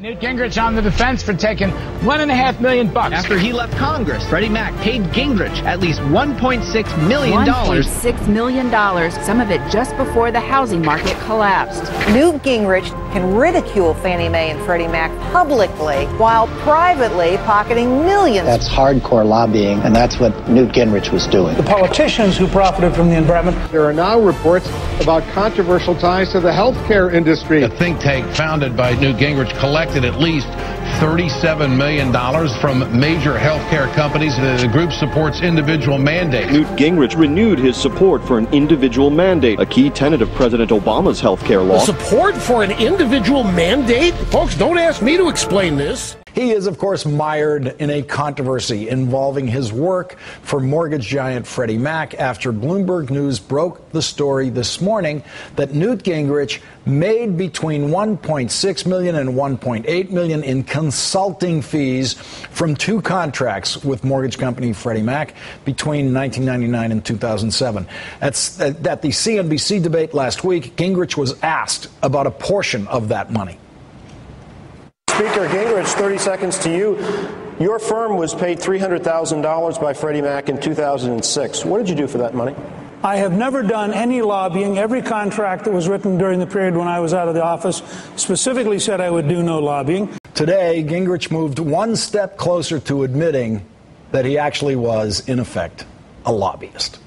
Newt Gingrich on the defense for taking $1.5 million. After he left Congress, Freddie Mac paid Gingrich at least $1.6 million. $1.6 million, some of it just before the housing market collapsed. Newt Gingrich can ridicule Fannie Mae and Freddie Mac publicly while privately pocketing millions. That's hardcore lobbying, and that's what Newt Gingrich was doing. The politicians who profited from the environment. There are now reports about controversial ties to the healthcare industry. A think tank founded by Newt Gingrich collected at least $37 million from major healthcare companies. The group supports individual mandates. Newt Gingrich renewed his support for an individual mandate, a key tenet of President Obama's healthcare law. Support for an individual mandate? Folks, don't ask me to explain this. He is, of course, mired in a controversy involving his work for mortgage giant Freddie Mac after Bloomberg News broke the story this morning that Newt Gingrich made between $1.6 million and $1.8 million in consulting fees from two contracts with mortgage company Freddie Mac between 1999 and 2007. At the CNBC debate last week, Gingrich was asked about a portion of that money. Speaker Gingrich, 30 seconds to you. Your firm was paid $300,000 by Freddie Mac in 2006. What did you do for that money? I have never done any lobbying. Every contract that was written during the period when I was out of the office specifically said I would do no lobbying. Today, Gingrich moved one step closer to admitting that he actually was, in effect, a lobbyist.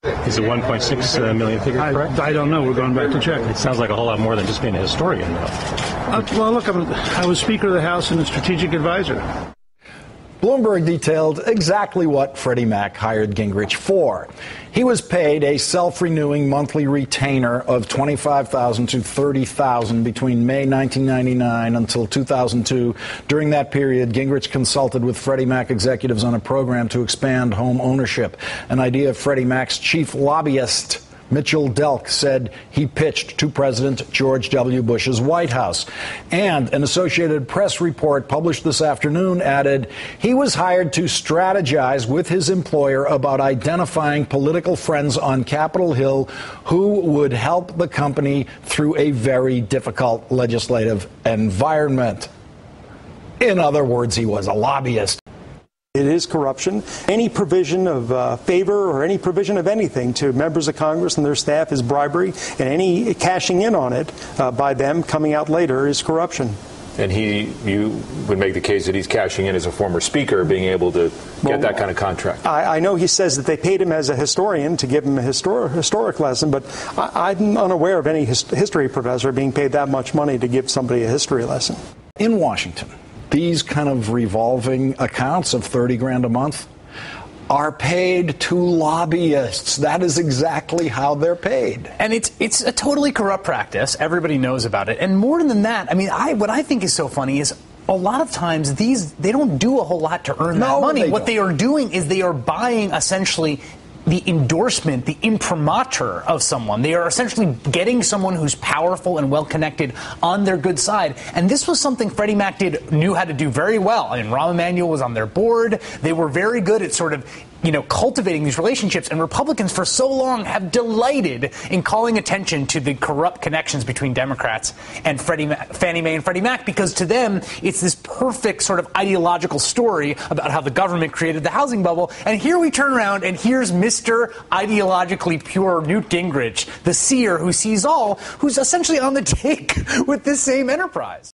Is the 1.6 million figure correct? I don't know. We're going back to check. It sounds like a whole lot more than just being a historian, though. Well, look, I was Speaker of the House and a strategic advisor. Bloomberg detailed exactly what Freddie Mac hired Gingrich for. He was paid a self-renewing monthly retainer of $25,000 to $30,000 between May 1999 until 2002. During that period, Gingrich consulted with Freddie Mac executives on a program to expand home ownership, an idea Freddie Mac's chief lobbyist, Mitchell Delk, said he pitched to President George W. Bush's White House. And an Associated Press report published this afternoon added he was hired to strategize with his employer about identifying political friends on Capitol Hill who would help the company through a very difficult legislative environment. In other words, he was a lobbyist. It is corruption. Any provision of favor or any provision of anything to members of Congress and their staff is bribery, and any cashing in on it by them coming out later is corruption. And you would make the case that he's cashing in as a former speaker, being able to get that kind of contract. I know he says that they paid him as a historian to give him a historic lesson, but I'm unaware of any history professor being paid that much money to give somebody a history lesson. In Washington, these kind of revolving accounts of $30,000 a month are paid to lobbyists. That is exactly how they're paid. And it's a totally corrupt practice. Everybody knows about it. And more than that, I mean, what I think is so funny is a lot of times they don't do a whole lot to earn that money. What they are doing is they are buying essentially the endorsement, the imprimatur of someone. They are essentially getting someone who's powerful and well-connected on their good side. And this was something Freddie Mac knew how to do very well. I mean, Rahm Emanuel was on their board. They were very good at sort of, cultivating these relationships. And Republicans for so long have delighted in calling attention to the corrupt connections between Democrats and Fannie Mae and Freddie Mac, because to them, it's this perfect sort of ideological story about how the government created the housing bubble. And here we turn around and here's Mr. ideologically pure Newt Gingrich, the seer who sees all, who's essentially on the take with this same enterprise.